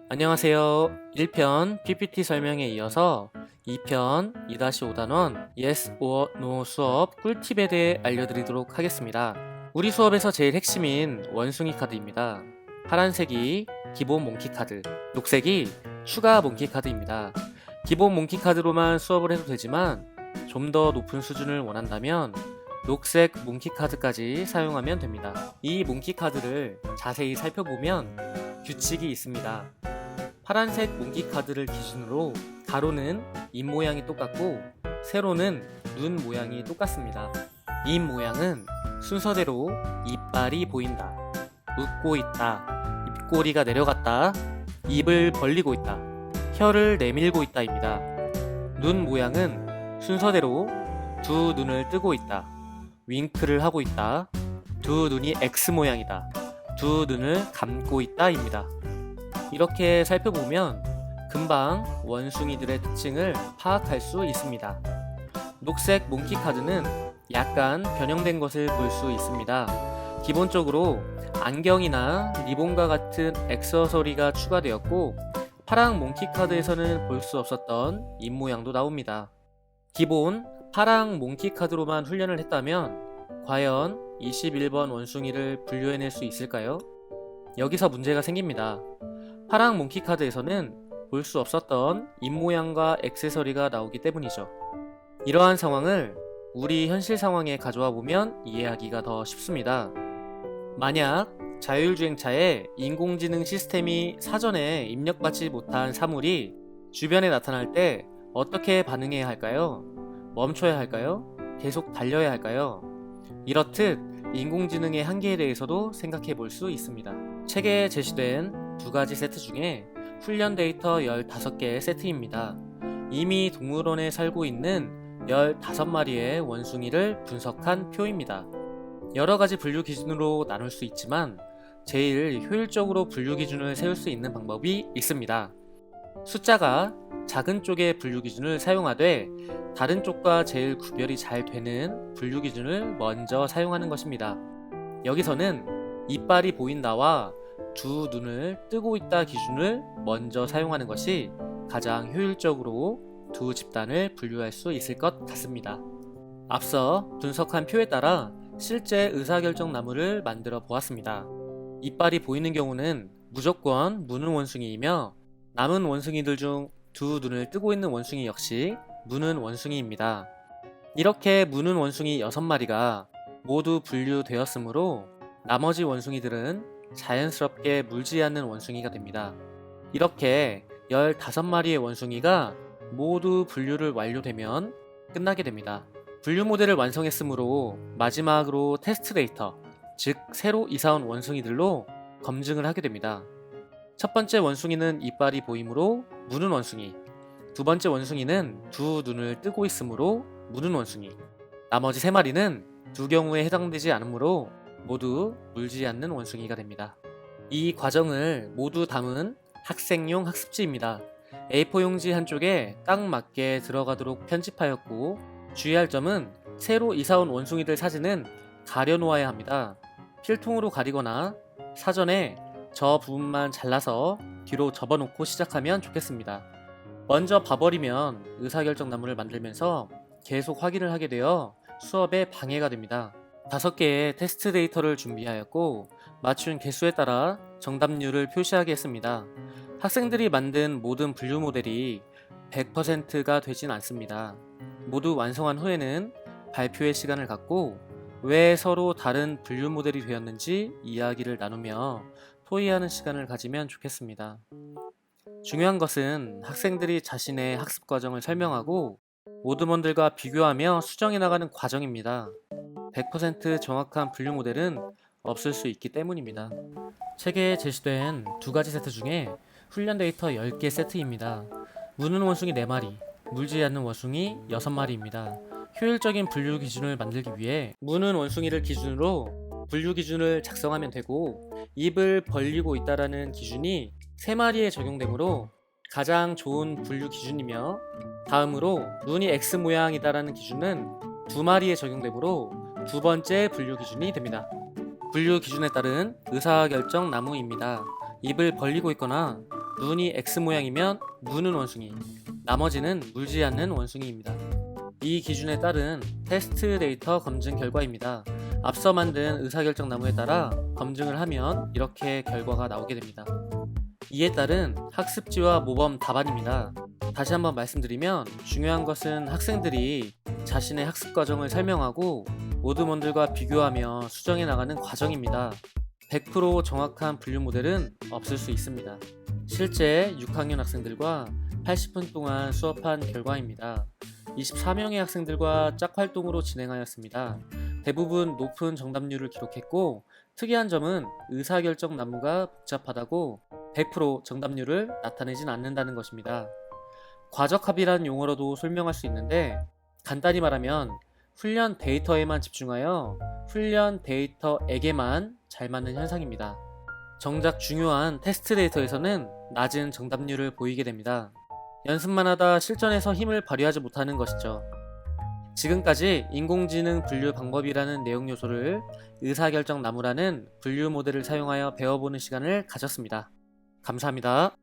안녕하세요. 1편 PPT 설명에 이어서 2편 2-5단원 Yes or No 수업 꿀팁에 대해 알려드리도록 하겠습니다. 우리 수업에서 제일 핵심인 원숭이 카드입니다. 파란색이 기본 몽키 카드, 녹색이 추가 몽키 카드입니다. 기본 몽키 카드로만 수업을 해도 되지만 좀 더 높은 수준을 원한다면 녹색 몽키 카드까지 사용하면 됩니다. 이 몽키 카드를 자세히 살펴보면 규칙이 있습니다. 파란색 몽키 카드를 기준으로 가로는 입 모양이 똑같고 세로는 눈 모양이 똑같습니다. 입 모양은 순서대로 이빨이 보인다, 웃고 있다, 입꼬리가 내려갔다, 입을 벌리고 있다, 혀를 내밀고 있다입니다. 눈 모양은 순서대로 두 눈을 뜨고 있다, 윙크를 하고 있다, 두 눈이 X 모양이다, 두 눈을 감고 있다입니다. 이렇게 살펴보면 금방 원숭이들의 특징을 파악할 수 있습니다. 녹색 몽키 카드는 약간 변형된 것을 볼 수 있습니다. 기본적으로 안경이나 리본과 같은 액세서리가 추가되었고 파랑 몽키 카드에서는 볼 수 없었던 입 모양도 나옵니다. 기본 파랑 몽키 카드로만 훈련을 했다면 과연 21번 원숭이를 분류해낼 수 있을까요? 여기서 문제가 생깁니다. 파랑 몽키 카드에서는 볼 수 없었던 입 모양과 액세서리가 나오기 때문이죠. 이러한 상황을 우리 현실 상황에 가져와 보면 이해하기가 더 쉽습니다. 만약 자율주행차에 인공지능 시스템이 사전에 입력받지 못한 사물이 주변에 나타날 때 어떻게 반응해야 할까요? 멈춰야 할까요? 계속 달려야 할까요? 이렇듯 인공지능의 한계에 대해서도 생각해 볼 수 있습니다. 책에 제시된 두 가지 세트 중에 훈련 데이터 15개의 세트입니다. 이미 동물원에 살고 있는 15마리의 원숭이를 분석한 표입니다. 여러 가지 분류 기준으로 나눌 수 있지만 제일 효율적으로 분류 기준을 세울 수 있는 방법이 있습니다. 숫자가 작은 쪽의 분류 기준을 사용하되 다른 쪽과 제일 구별이 잘 되는 분류 기준을 먼저 사용하는 것입니다. 여기서는 이빨이 보인다와 두 눈을 뜨고 있다 기준을 먼저 사용하는 것이 가장 효율적으로 두 집단을 분류할 수 있을 것 같습니다. 앞서 분석한 표에 따라 실제 의사결정 나무를 만들어 보았습니다. 이빨이 보이는 경우는 무조건 무는 원숭이이며 남은 원숭이들 중 두 눈을 뜨고 있는 원숭이 역시 무는 원숭이입니다. 이렇게 무는 원숭이 6마리가 모두 분류되었으므로 나머지 원숭이들은 자연스럽게 물지 않는 원숭이가 됩니다. 이렇게 15마리의 원숭이가 모두 분류를 완료되면 끝나게 됩니다. 분류 모델을 완성했으므로 마지막으로 테스트 데이터, 즉 새로 이사온 원숭이들로 검증을 하게 됩니다. 첫 번째 원숭이는 이빨이 보이므로 무는 원숭이, 두 번째 원숭이는 두 눈을 뜨고 있으므로 무는 원숭이, 나머지 3마리는 두 경우에 해당되지 않으므로 모두 물지 않는 원숭이가 됩니다. 이 과정을 모두 담은 학생용 학습지입니다. A4 용지 한쪽에 딱 맞게 들어가도록 편집하였고 주의할 점은 새로 이사온 원숭이들 사진은 가려놓아야 합니다. 필통으로 가리거나 사전에 저 부분만 잘라서 뒤로 접어놓고 시작하면 좋겠습니다. 먼저 봐버리면 의사결정 나무를 만들면서 계속 확인을 하게 되어 수업에 방해가 됩니다. 5개의 테스트 데이터를 준비하였고 맞춘 개수에 따라 정답률을 표시하게 했습니다. 학생들이 만든 모든 분류 모델이 100%가 되진 않습니다. 모두 완성한 후에는 발표의 시간을 갖고 왜 서로 다른 분류 모델이 되었는지 이야기를 나누며 토의하는 시간을 가지면 좋겠습니다. 중요한 것은 학생들이 자신의 학습 과정을 설명하고 모드먼들과 비교하며 수정해 나가는 과정입니다. 100% 정확한 분류 모델은 없을 수 있기 때문입니다. 책에 제시된 두 가지 세트 중에 훈련 데이터 10개 세트입니다. 무는 원숭이 4마리, 물지 않는 원숭이 6마리입니다. 효율적인 분류 기준을 만들기 위해 무는 원숭이를 기준으로 분류 기준을 작성하면 되고 입을 벌리고 있다라는 기준이 3마리에 적용되므로 가장 좋은 분류 기준이며 다음으로 눈이 X 모양이다라는 기준은 2마리에 적용되므로 두 번째 분류 기준이 됩니다. 분류 기준에 따른 의사결정 나무입니다. 입을 벌리고 있거나 눈이 X 모양이면 무는 원숭이, 나머지는 물지 않는 원숭이입니다. 이 기준에 따른 테스트 데이터 검증 결과입니다. 앞서 만든 의사결정 나무에 따라 검증을 하면 이렇게 결과가 나오게 됩니다. 이에 따른 학습지와 모범 답안입니다. 다시 한번 말씀드리면 중요한 것은 학생들이 자신의 학습 과정을 설명하고 모드먼들과 비교하며 수정해 나가는 과정입니다. 100% 정확한 분류 모델은 없을 수 있습니다. 실제 6학년 학생들과 80분 동안 수업한 결과입니다. 24명의 학생들과 짝 활동으로 진행하였습니다. 대부분 높은 정답률을 기록했고, 특이한 점은 의사결정 나무가 복잡하다고 100% 정답률을 나타내진 않는다는 것입니다. 과적합이란 용어로도 설명할 수 있는데, 간단히 말하면 훈련 데이터에만 집중하여 훈련 데이터에게만 잘 맞는 현상입니다. 정작 중요한 테스트 데이터에서는 낮은 정답률을 보이게 됩니다. 연습만 하다 실전에서 힘을 발휘하지 못하는 것이죠. 지금까지 인공지능 분류 방법이라는 내용 요소를 의사결정 나무라는 분류 모델을 사용하여 배워보는 시간을 가졌습니다. 감사합니다.